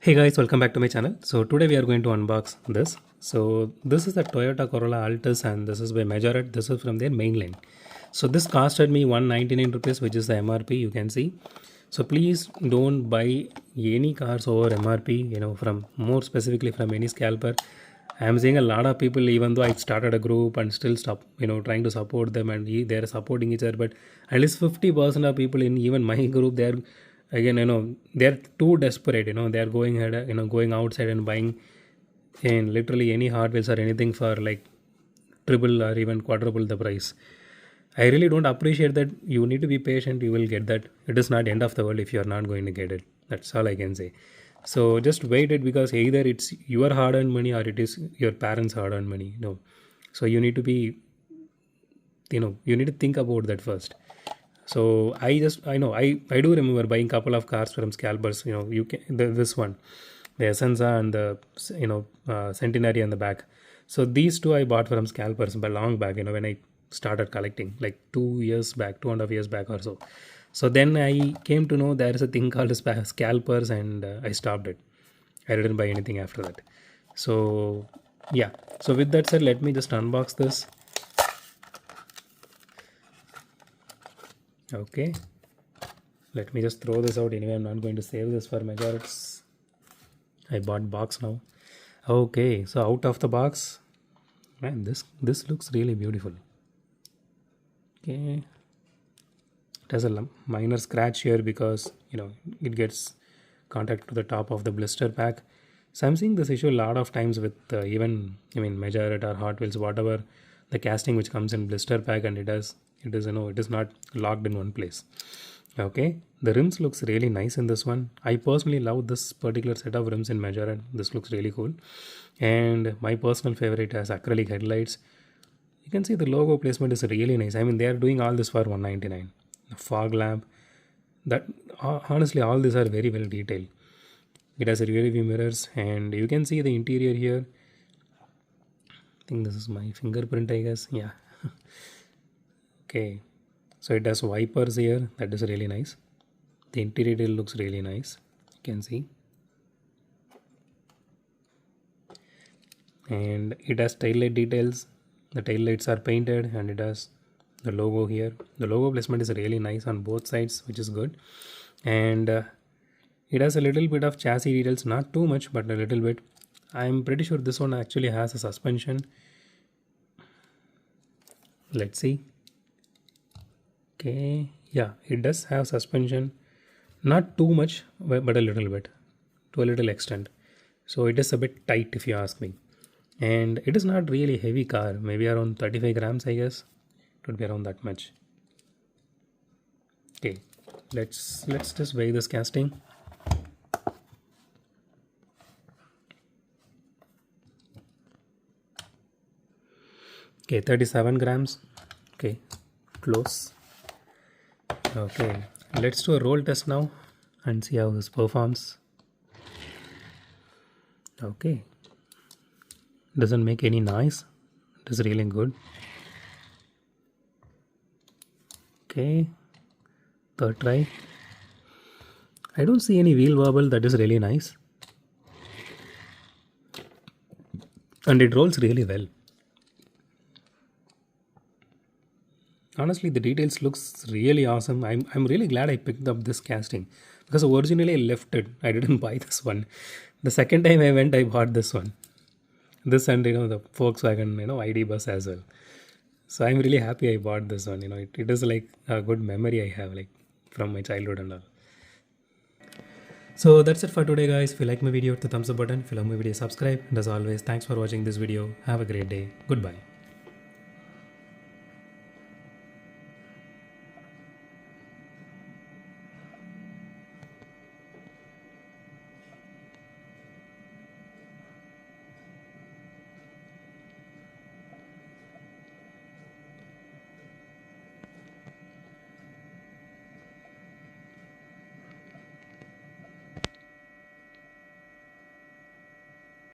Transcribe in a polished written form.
Hey guys, welcome back to my channel. So today we are going to unbox this. So this is the Toyota Corolla Altis and this is by Majorette. This is from their main line. So this costed me 199 rupees, which is the MRP, you can see. So please don't buy any cars over MRP, from more specifically from any scalper. I am seeing a lot of people, even though I started a group and still stop, trying to support them and they are supporting each other. But at least 50% of people in even my group, they are again, they're too desperate, they're going ahead, going outside and buying in literally any Hot Wheels or anything for like triple or even quadruple the price. I really don't appreciate that. You need to be patient, you will get that. It is not end of the world if you are not going to get it. That's all I can say. So just wait it, because either it's your hard-earned money or it is your parents' hard-earned money. No. So you need to be, you need to think about that first. So I do remember buying couple of cars from scalpers. This one, the Essenza and the Centenary on the back. So these two I bought from scalpers but long back. When I started collecting like 2 years back, 2.5 years back or so. So then I came to know there is a thing called scalpers, and I stopped it. I didn't buy anything after that. So yeah. So with that said, let me just unbox this. Okay, let me just throw this out. Anyway, I'm not going to save this for Majorettes. I bought box now. Okay, so out of the box, man, this looks really beautiful. Okay, it has a minor scratch here because it gets contact to the top of the blister pack. So I'm seeing this issue a lot of times with even Majorette or Hot Wheels, whatever, the casting which comes in blister pack, and it is not locked in one place. Okay, the rims looks really nice in this one. I personally love this particular set of rims in Majorette. This looks really cool, and my personal favorite has acrylic headlights. You can see the logo placement is really nice. They are doing all this for 199. The fog lamp, that honestly all these are very well detailed. It has a rear view mirrors, and you can see the interior here. I think this is my fingerprint, I guess. Yeah. Okay, so it has wipers here. That is really nice. The interior looks really nice. You can see. And it has tail light details. The tail lights are painted, and it has the logo here. The logo placement is really nice on both sides, which is good. And it has a little bit of chassis details, not too much, but a little bit. I'm pretty sure this one actually has a suspension. Let's see. Okay, yeah, it does have suspension, not too much, but a little bit, to a little extent. So it is a bit tight if you ask me. And it is not really heavy car, maybe around 35 grams, I guess. It would be around that much. Okay, let's just weigh this casting. Okay, 37 grams. Okay, close. Okay, let's do a roll test now and see how this performs. Okay, doesn't make any noise. It is really good. Okay, third try. I don't see any wheel wobble. That is really nice, and it rolls really well. Honestly, the details looks really awesome. I'm really glad I picked up this casting, because originally I left it. I didn't buy this one. The second time I went, I bought this one. This and the Volkswagen ID bus as well. So I'm really happy I bought this one. It is like a good memory I have, like from my childhood and all. So that's it for today, guys. If you like my video, hit the thumbs up button. If you love my video, subscribe. And as always, thanks for watching this video. Have a great day. Goodbye.